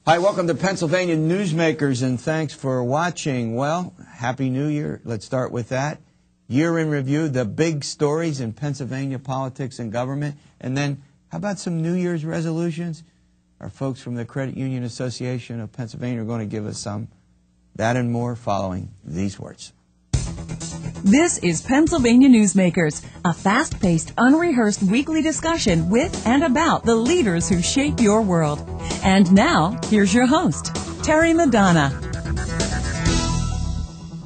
Hi, welcome to Pennsylvania Newsmakers, and thanks for watching. Well, Happy New Year. Let's start with that. Year in review, the big stories in Pennsylvania politics and government. And then, how about some New Year's resolutions? Our folks from the Credit Union Association of Pennsylvania are going to give us some. That and more following these words. This is Pennsylvania Newsmakers, a fast-paced, unrehearsed weekly discussion with and about the leaders who shape your world. And now, here's your host, Terry Madonna.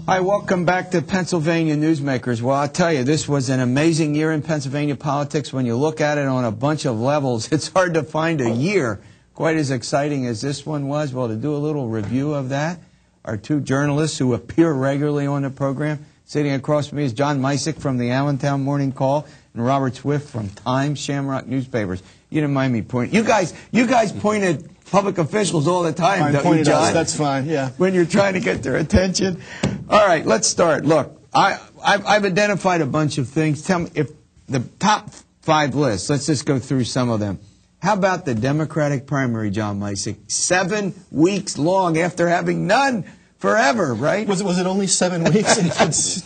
Hi, welcome back to Pennsylvania Newsmakers. Well, I'll tell you, this was an amazing year in Pennsylvania politics. When you look at it on a bunch of levels, it's hard to find a year quite as exciting as this one was. Well, to do a little review of that, our two journalists who appear regularly on the program. Sitting across from me is John Micek from the Allentown Morning Call and Robert Swift from Times-Shamrock newspapers. You didn't mind me pointing. You guys point at public officials all the time, don't you, John? That's fine, yeah. When you're trying to get their attention. All right, let's start. Look, I've identified a bunch of things. Tell me if the top 5 lists. Let's just go through some of them. How about the Democratic primary, John Micek? 7 weeks long after having none forever, right? Was it only 7 weeks?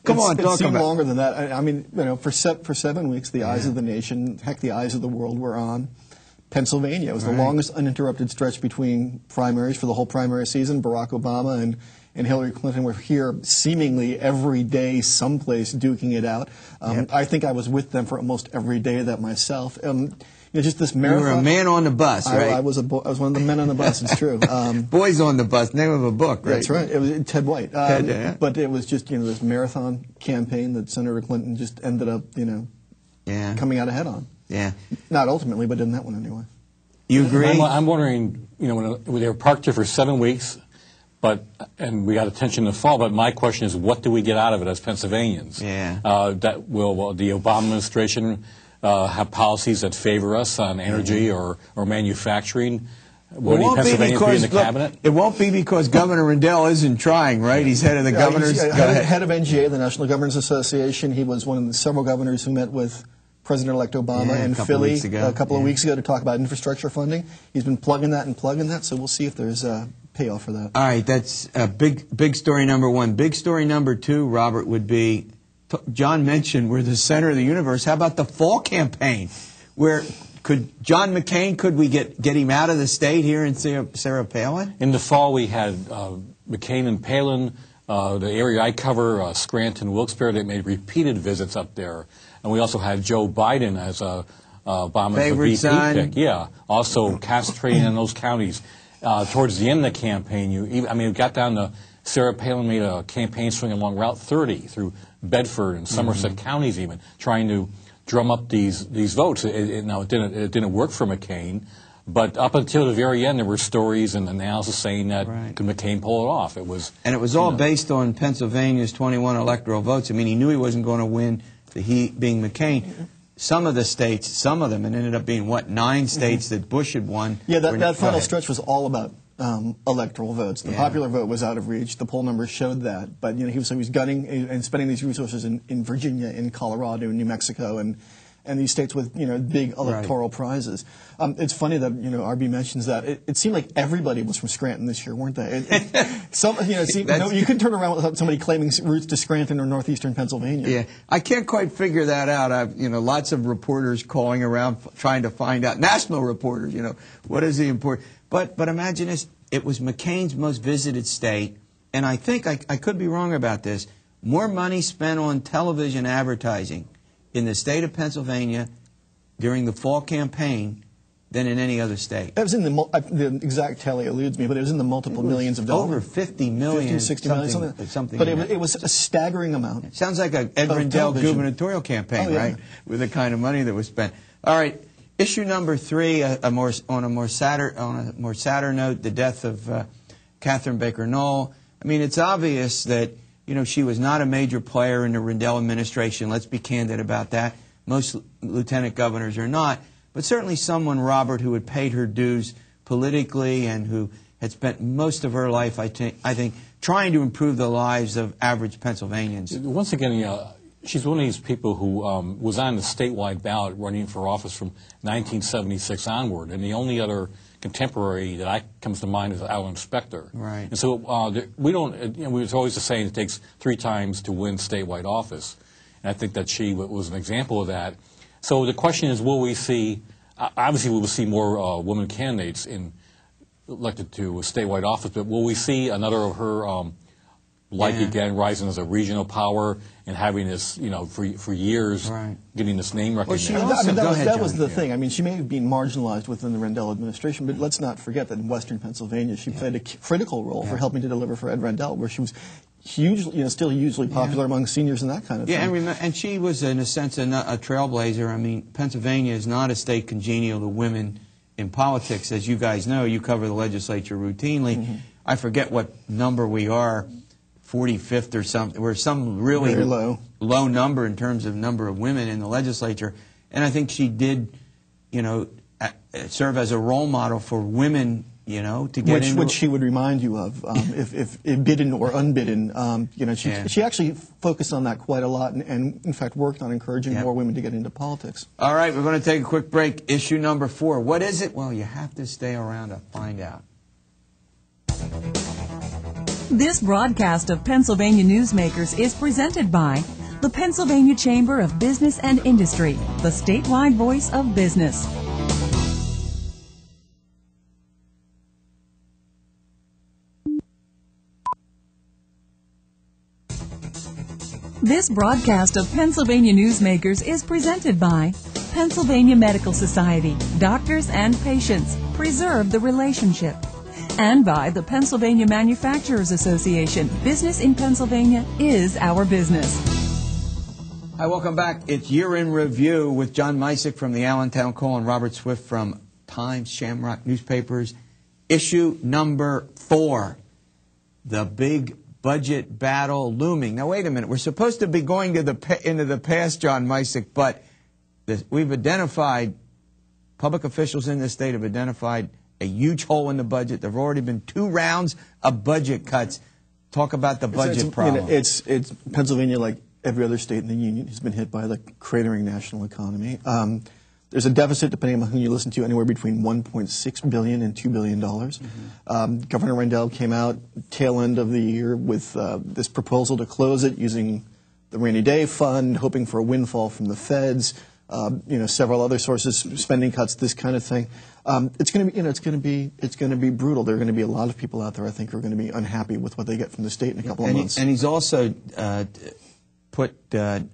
Come on, it seemed longer than that. I mean, you know, for 7 weeks, the eyes of the nation, heck, the eyes of the world were on Pennsylvania. It was the longest uninterrupted stretch between primaries for the whole primary season. Barack Obama and Hillary Clinton were here seemingly every day, someplace duking it out. I think I was with them for almost every day of that myself. You know, just this marathon. You were a man on the bus, right? I was one of the men on the bus. It's true. Boys on the Bus, name of a book, right? That's right. It was Ted White. But it was just, you know, this marathon campaign that Senator Clinton just ended up, you know, coming out ahead on. Yeah. Not ultimately, but in that one anyway. You agree? I'm wondering, you know, when they were parked here for 7 weeks, and we got attention in the fall. But my question is, what do we get out of it as Pennsylvanians? Yeah. Will the Obama administration have policies that favor us on energy or manufacturing? Will any Pennsylvanians be in the cabinet? It won't be because Governor Rendell isn't trying, right? He's head of the governors. Head of NGA, the National Governors Association. He was one of the several governors who met with President-elect Obama in Philly a couple of weeks ago to talk about infrastructure funding. He's been plugging that, so we'll see if there's a payoff for that. All right, that's big story number 1. Big story number 2, Robert, would be, John mentioned we're the center of the universe. How about the fall campaign? Where could John McCain, could we get him out of the state here in Sarah Palin? In the fall, we had McCain and Palin. The area I cover, Scranton, Wilkes-Barre, they made repeated visits up there. And we also had Joe Biden as Obama's favorite son. pick. Yeah, also concentrating in those counties. Towards the end of the campaign, we got down to Sarah Palin made a campaign swing along Route 30 through Bedford and Somerset counties, even trying to drum up these votes. Now it didn't work for McCain, but up until the very end, there were stories and analysis saying that could McCain pull it off. It was all based on Pennsylvania's 21 electoral votes. I mean, he knew he wasn't going to win. He being McCain. Some of the states, some of them, it ended up being 9 states that Bush had won. Yeah, that final stretch was all about electoral votes. The popular vote was out of reach. The poll numbers showed that. But you know, he was gunning and spending these resources in Virginia, in Colorado, in New Mexico, and these states with big electoral prizes. It's funny that RB mentions that. It seemed like everybody was from Scranton this year, weren't they? You couldn't turn around without somebody claiming roots to Scranton or northeastern Pennsylvania. Yeah, I can't quite figure that out. I've lots of reporters calling around trying to find out. National reporters, what is the important? But imagine this. It was McCain's most visited state, and I think I could be wrong about this. More money spent on television advertising in the state of Pennsylvania during the fall campaign than in any other state. It was in the exact tally eludes me, but it was in the multiple millions of dollars. Over 50 million, 60 million, something. But it was a staggering amount. It sounds like an Ed Rendell gubernatorial campaign, right? With the kind of money that was spent. All right, issue number 3, on a more sadder note, the death of Catherine Baker Knoll. I mean, it's obvious that she was not a major player in the Rendell administration. Let's be candid about that. Most lieutenant governors are not. But certainly someone, Robert, who had paid her dues politically and who had spent most of her life, I think, trying to improve the lives of average Pennsylvanians. Once again, she's one of these people who was on the statewide ballot running for office from 1976 onward. And the only other contemporary that comes to mind is Alan Specter. Right. And so we don't, it's always the saying it takes 3 times to win statewide office. And I think that she was an example of that. So the question is, will we see, obviously we will see more women candidates elected to a statewide office, but will we see another of her again, rising as a regional power and having this, for years, getting this name recognition? That was the thing. I mean, she may have been marginalized within the Rendell administration, but let's not forget that in Western Pennsylvania, she played a critical role for helping to deliver for Ed Rendell, where she was hugely, still hugely popular among seniors and that kind of thing. And she was, in a sense, a trailblazer. I mean, Pennsylvania is not a state congenial to women in politics. As you guys know, you cover the legislature routinely. I forget what number we are, 45th or something. We're some really low number in terms of number of women in the legislature. And I think she did, serve as a role model for women, to get into... Which she would remind you of, if bidden or unbidden. She actually focused on that quite a lot and in fact, worked on encouraging more women to get into politics. All right, we're going to take a quick break. Issue number 4. What is it? Well, you have to stay around to find out. This broadcast of Pennsylvania Newsmakers is presented by the Pennsylvania Chamber of Business and Industry, the statewide voice of business. This broadcast of Pennsylvania Newsmakers is presented by Pennsylvania Medical Society. Doctors and patients, preserve the relationship. And by the Pennsylvania Manufacturers Association. Business in Pennsylvania is our business. Hi, welcome back. It's Year in Review with John Micek from the Allentown Call and Robert Swift from Times-Shamrock newspapers. Issue number 4. The big budget battle looming. Now, wait a minute. We're supposed to be going to into the past, John Micek, but we've identified, public officials in this state have identified a huge hole in the budget. There have already been 2 rounds of budget cuts. Talk about the budget problem. It's Pennsylvania, like every other state in the union, has been hit by the cratering national economy. There's a deficit, depending on who you listen to, anywhere between $1.6 billion and $2 billion. Governor Rendell came out tail end of the year with this proposal to close it using the rainy day fund, hoping for a windfall from the feds. Several other sources, spending cuts, this kind of thing. It's going to be brutal. There are going to be a lot of people out there, I think, who are going to be unhappy with what they get from the state in a couple of months. And he's also put none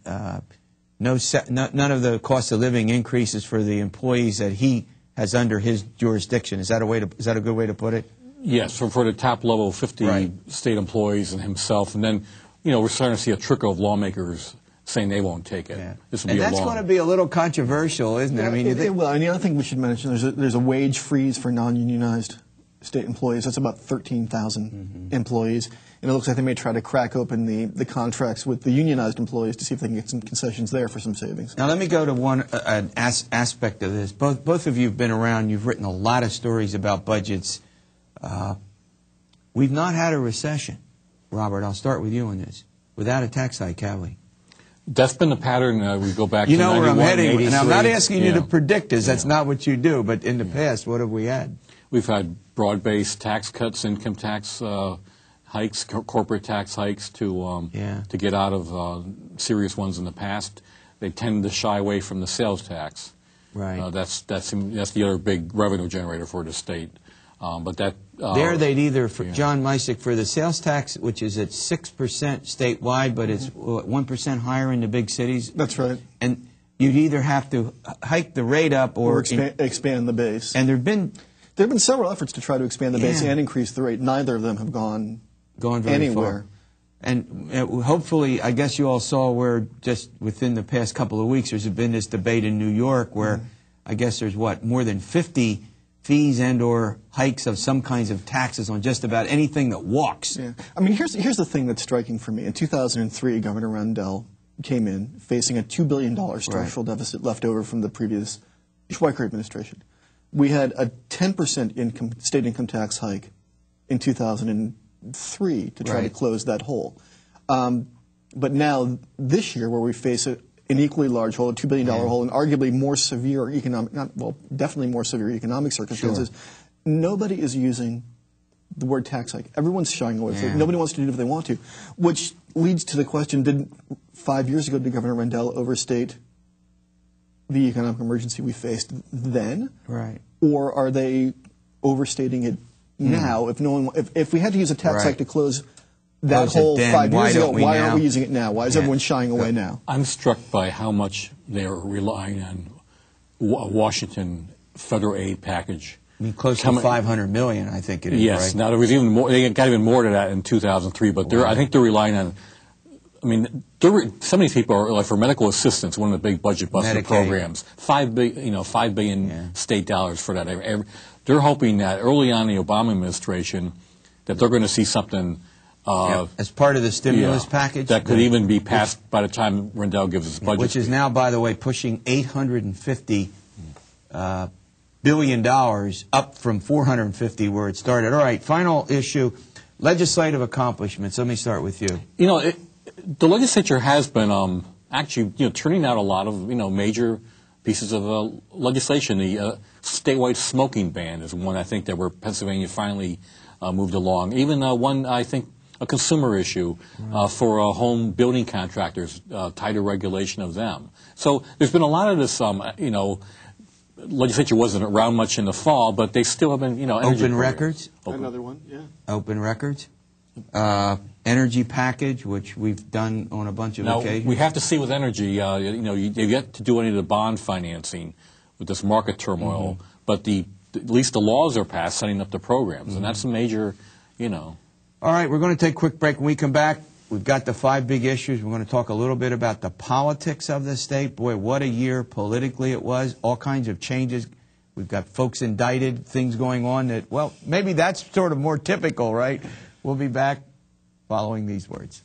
of the cost of living increases for the employees that he has under his jurisdiction. Is that a good way to put it? Yes, for the top level 50 state employees and himself, and then we're starting to see a trickle of lawmakers saying they won't take it. Yeah. This will be that's going to be a little controversial, isn't it? Yeah, I mean, and the other thing we should mention, there's a wage freeze for non-unionized state employees. That's about 13,000 employees. And it looks like they may try to crack open the contracts with the unionized employees to see if they can get some concessions there for some savings. Now, let me go to one aspect of this. Both of you have been around. You've written a lot of stories about budgets. We've not had a recession. Robert, I'll start with you on this. Without a tax hike, have we? That's been the pattern. We go back to 91, You know where I'm heading. And I'm not 83. asking you to predict this. That's not what you do. But in the past, what have we had? We've had broad-based tax cuts, income tax hikes, corporate tax hikes to get out of serious ones in the past. They tend to shy away from the sales tax. Right. That's the other big revenue generator for the state. But that they'd either John Micek for the sales tax, which is at 6% statewide, but it's 1% higher in the big cities. That's right. And you'd either have to hike the rate up or expand the base. And there have been several efforts to try to expand the base and increase the rate. Neither of them have gone very anywhere. Far. And hopefully, I guess you all saw where just within the past couple of weeks there's been this debate in New York where I guess there's more than 50 fees and or hikes of some kinds of taxes on just about anything that walks. Yeah. I mean, here's the thing that's striking for me. In 2003, Governor Rendell came in facing a $2 billion structural deficit left over from the previous Schweiker administration. We had a 10% state income tax hike in 2003 to try to close that hole. But now, this year, where we face an equally large hole, a $2 billion hole, and arguably more severe definitely more severe economic circumstances, nobody is using the word tax hike. Everyone's shying away. So nobody wants to do it if they want to, which leads to the question, did 5 years ago, did Governor Rendell overstate the economic emergency we faced then? Right. Or are they overstating it now? If we had to use a tax hike to close that whole 5 years ago, why aren't we using it now? Why is everyone shying away now? I'm struck by how much they're relying on Washington federal aid package. I mean, close to $500 million, I think it is. Yes. Right? Now there was even more. They got even more to that in 2003. But I think they're relying on. I mean, some of these people are like for medical assistance. One of the big budget buster programs, $5 billion state dollars for that. They're hoping that early on in the Obama administration that they're going to see something. As part of the stimulus package? That could even be passed by the time Rendell gives his budget. Which is now, by the way, pushing $850 billion up from $450 where it started. All right, final issue, legislative accomplishments. Let me start with you. You know, the legislature has been actually turning out a lot of major pieces of legislation. The statewide smoking ban is one I think that where Pennsylvania finally moved along. Even one I think a consumer issue for home building contractors, tighter regulation of them. So there's been a lot of this, legislature wasn't around much in the fall, but they still have been, Open records? Another one, yeah. Open records. Energy package, which we've done on a bunch of occasions. We have to see with energy, they've yet to do any of the bond financing with this market turmoil, but at least the laws are passed setting up the programs, and that's a major, All right, we're going to take a quick break. When we come back, we've got the 5 big issues. We're going to talk a little bit about the politics of the state. Boy, what a year politically it was. All kinds of changes. We've got folks indicted, things going on that, well, maybe that's sort of more typical, right? We'll be back following these words.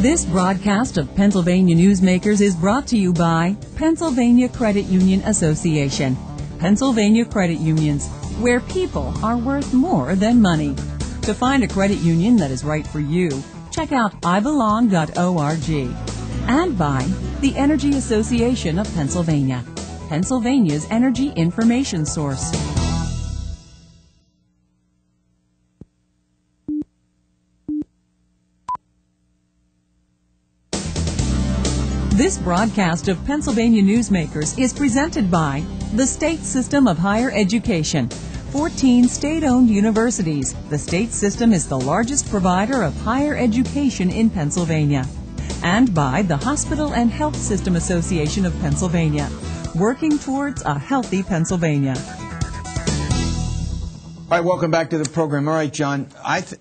This broadcast of Pennsylvania Newsmakers is brought to you by Pennsylvania Credit Union Association. Pennsylvania Credit Unions, where people are worth more than money. To find a credit union that is right for you, check out ibelong.org. And by the Energy Association of Pennsylvania, Pennsylvania's energy information source. This broadcast of Pennsylvania Newsmakers is presented by the State System of Higher Education. 14 state-owned universities. The state system is the largest provider of higher education in Pennsylvania. And by the Hospital and Health System Association of Pennsylvania, working towards a healthy Pennsylvania. All right, welcome back to the program. All right, John,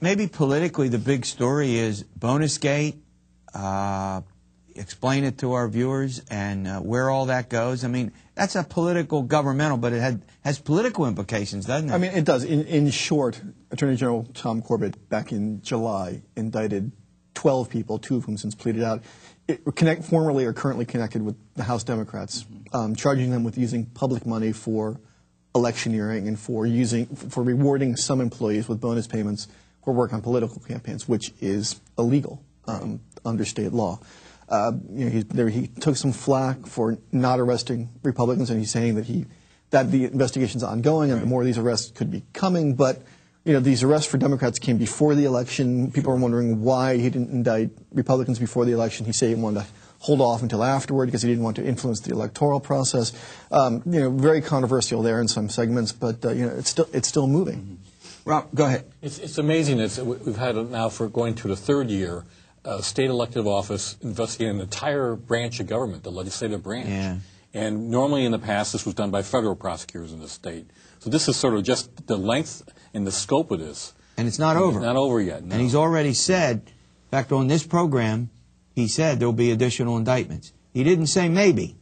maybe politically the big story is Bonusgate. Explain it to our viewers and where all that goes. I mean, that's a political governmental, but it has political implications, doesn't it? I mean, it does. In short, Attorney General Tom Corbett back in July indicted 12 people, 2 of whom since pleaded out, formerly or currently connected with the House Democrats, charging them with using public money for electioneering and for rewarding some employees with bonus payments for work on political campaigns, which is illegal under state law. He took some flack for not arresting Republicans, and he's saying that the investigation's ongoing and the more of these arrests could be coming. But these arrests for Democrats came before the election. People are wondering why he didn't indict Republicans before the election. He said he wanted to hold off until afterward because he didn't want to influence the electoral process. Very controversial there in some segments, but it's still moving. Rob, go ahead. It's amazing. We've had it now for going to the 3rd year. State elective office investigating an entire branch of government, the legislative branch. Yeah. And normally in the past, this was done by federal prosecutors in the state. So this is sort of just the length and the scope of this. And it's not over. It's not over yet. No. And he's already said, in fact, on this program, he said there will be additional indictments. He didn't say maybe.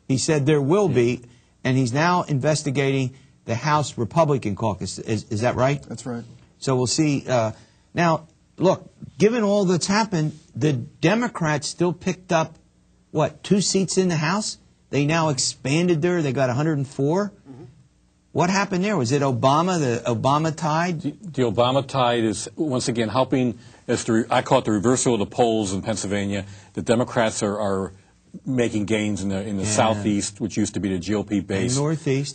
He said there will be, and he's now investigating the House Republican caucus. Is that right? That's right. So we'll see. Now, look, given all that's happened, the Democrats still picked up, 2 seats in the House? They now expanded there. They got 104. What happened there? Was it Obama, the Obama tide? The Obama tide is, once again, helping, I call it the reversal of the polls in Pennsylvania. The Democrats are making gains in the southeast, which used to be the GOP base.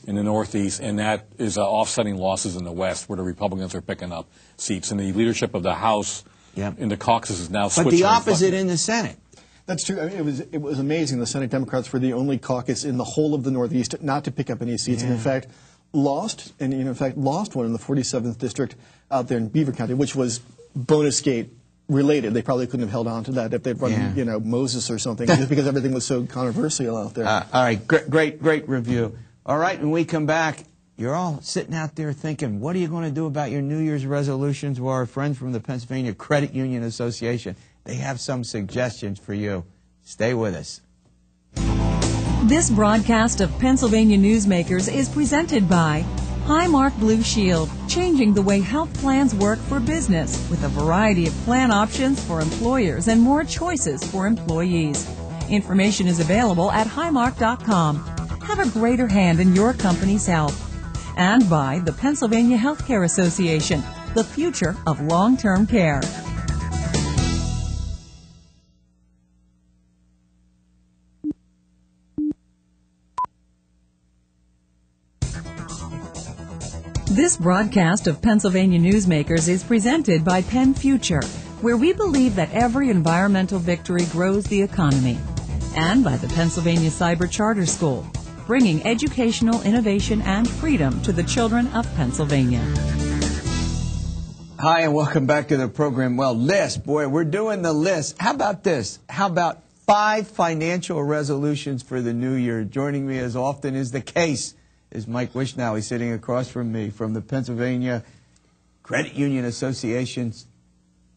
In the northeast, and that is offsetting losses in the west, where the Republicans are picking up seats. And the leadership of the House in the caucus is now switching. But the opposite in the Senate. That's true. I mean, it was amazing. The Senate Democrats were the only caucus in the whole of the Northeast not to pick up any seats, and in fact lost one in the 47th district out there in Beaver County, which was Bonusgate related. They probably couldn't have held on to that if they'd run, Moses or something, just because everything was so controversial out there. All right, great review. All right, when we come back, you're all sitting out there thinking, what are you going to do about your New Year's resolutions? Well, our friends from the Pennsylvania Credit Union Association, they have some suggestions for you. Stay with us. This broadcast of Pennsylvania Newsmakers is presented by Highmark Blue Shield, changing the way health plans work for business with a variety of plan options for employers and more choices for employees. Information is available at highmark.com. Have a greater hand in your company's health. And by the Pennsylvania Healthcare Association, the future of long-term care. This broadcast of Pennsylvania Newsmakers is presented by Penn Future, where we believe that every environmental victory grows the economy, and by the Pennsylvania Cyber Charter School, bringing educational innovation and freedom to the children of Pennsylvania. Hi, and welcome back to the program. Well, list, boy, we're doing the list. How about this? How about 5 financial resolutions for the new year? Joining me as often is the case is Mike Wishnow. He's sitting across from me from the Pennsylvania Credit Union Association's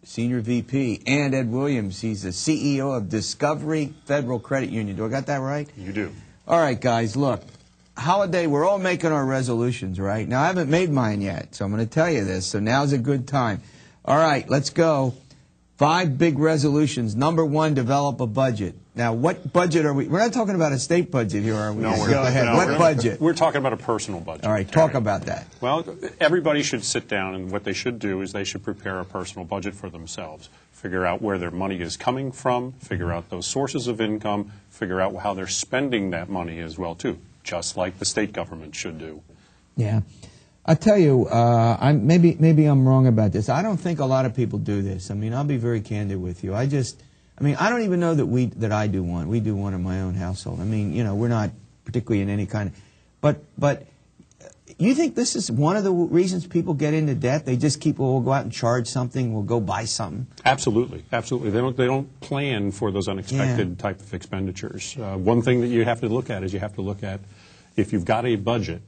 Senior VP, and Ed Williams. He's the CEO of Discovery Federal Credit Union. Do I got that right? You do. All right, guys, look. Holiday, we're all making our resolutions, right? Now, I haven't made mine yet, so I'm going to tell you this, so now's a good time. All right, let's go. 5 big resolutions. Number 1, develop a budget. Now, what budget are we? We're not talking about a state budget here, are we? No, Go ahead. What budget? We're talking about a personal budget. All right, talk about that. Well, everybody should sit down, and what they should do is they should prepare a personal budget for themselves. Figure out where their money is coming from, figure out those sources of income, figure out how they're spending that money as well, too, just like the state government should do. Yeah. I tell you, maybe I'm wrong about this. I don't think a lot of people do this. I mean, I'll be very candid with you. I don't even know that I do one. We do one in my own household. I mean, we're not particularly in any kind of, but you think this is one of the reasons people get into debt? They just we'll go out and charge something, we'll go buy something. Absolutely, absolutely. They don't plan for those unexpected type of expenditures. One thing that you have to look at is if you've got a budget,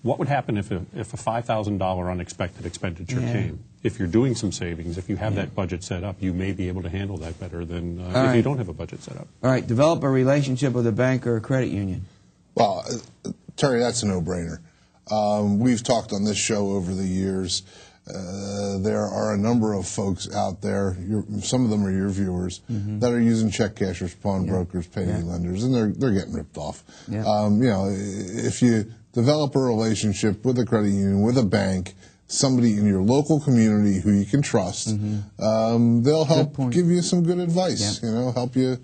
what would happen if a $5,000 unexpected expenditure came? If you're doing some savings, if you have that budget set up, you may be able to handle that better than if you don't have a budget set up. All right, develop a relationship with a bank or a credit union. Well, Terry, that's a no-brainer. We've talked on this show over the years. There are a number of folks out there, some of them are your viewers, that are using check cashers, pawnbrokers, payday lenders, and they're getting ripped off. Yeah. If you develop a relationship with a credit union, with a bank, somebody in your local community who you can trust, they'll help give you some good advice, help you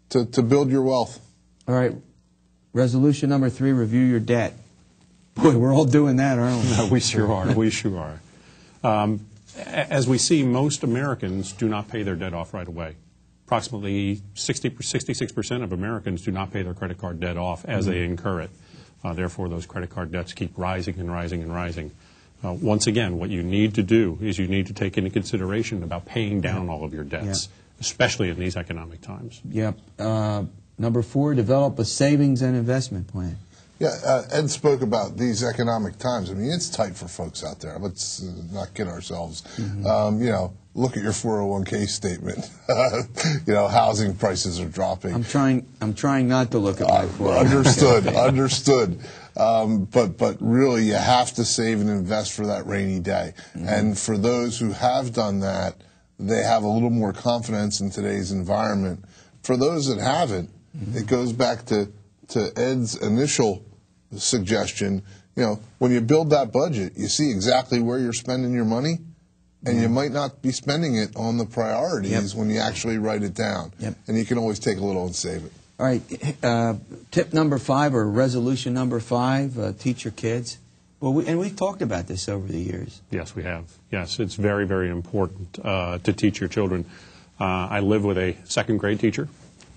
to build your wealth. All right. Resolution number 3, review your debt. Boy, we're all doing that, aren't we? No, we sure are. We sure are. As we see, most Americans do not pay their debt off right away. Approximately 66% of Americans do not pay their credit card debt off as they incur it. Therefore, those credit card debts keep rising and rising and rising. Once again, what you need to do is you need to take into consideration about paying down all of your debts, especially in these economic times. Yep. Number 4, develop a savings and investment plan. Yeah, Ed spoke about these economic times. I mean, it's tight for folks out there. Let's not kid ourselves. Look at your 401k statement. Housing prices are dropping. I'm trying not to look at my 401k. Understood. But really, you have to save and invest for that rainy day. And for those who have done that, they have a little more confidence in today's environment. For those that haven't, it goes back to Ed's initial suggestion. When you build that budget, you see exactly where you're spending your money. and you might not be spending it on the priorities when you actually write it down. And you can always take a little and save it. All right, tip number 5 or resolution number 5, teach your kids. Well, we've talked about this over the years. Yes, we have. Yes, it's very, very important to teach your children. I live with a second grade teacher,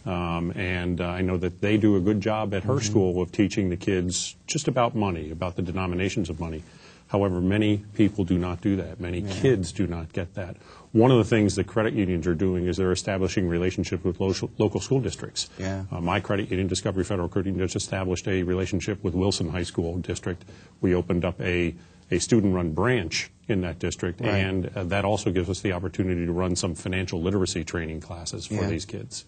and I know that they do a good job at her school of teaching the kids just about money, about the denominations of money. However, many people do not do that. Many kids do not get that. One of the things that credit unions are doing is they're establishing relationships with local school districts. My credit union, Discovery Federal Credit Union, just established a relationship with Wilson High School District. We opened up a student-run branch in that district, and that also gives us the opportunity to run some financial literacy training classes for these kids.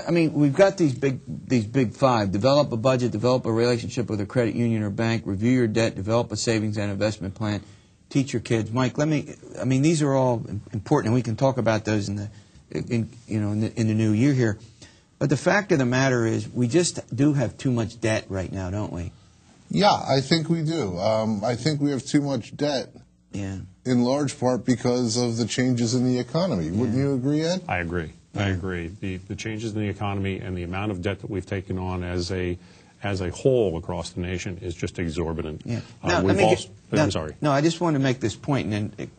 I mean, we've got these big 5. Develop a budget, develop a relationship with a credit union or bank, review your debt, develop a savings and investment plan, teach your kids. Mike, I mean, these are all important, and we can talk about those in the new year here. But the fact of the matter is, we just do have too much debt right now, don't we? Yeah, I think we do. I think we have too much debt. In large part because of the changes in the economy. Wouldn't you agree, Ed? I agree. I agree. The changes in the economy and the amount of debt that we've taken on as a whole across the nation is just exorbitant. I'm sorry. No, I just want to make this point, and then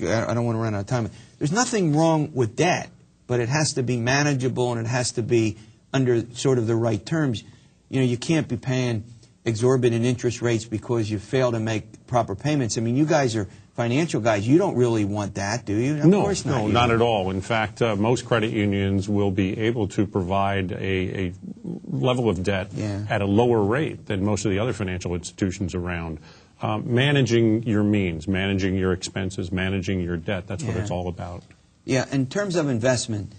I don't want to run out of time. There's nothing wrong with debt, but it has to be manageable and it has to be under sort of the right terms. You know, you can't be paying exorbitant interest rates because you fail to make proper payments. I mean, you guys are financial guys. You don't really want that, do you? Of course not. No, not at all. In fact, most credit unions will be able to provide a level of debt at a lower rate than most of the other financial institutions around. Managing your means, managing your expenses, managing your debt, that's what it's all about. Yeah, in terms of investment,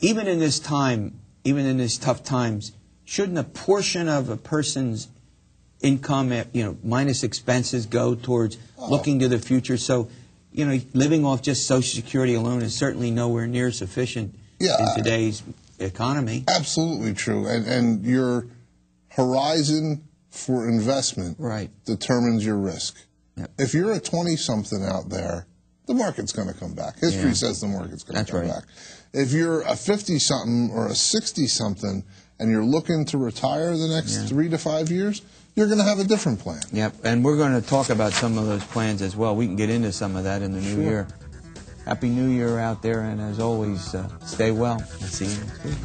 even in this time, even in these tough times, shouldn't a portion of a person's income, minus expenses, go towards looking to the future? So, living off just Social Security alone is certainly nowhere near sufficient in today's economy. Absolutely true. And your horizon for investment determines your risk. If you're a 20-something out there, the market's going to come back. History says the market's going to come back. If you're a 50-something or a 60-something and you're looking to retire the next 3 to 5 years, you're going to have a different plan. Yep, and we're going to talk about some of those plans as well. We can get into some of that in the new year. Happy New Year out there, and as always, stay well. We'll see you next week.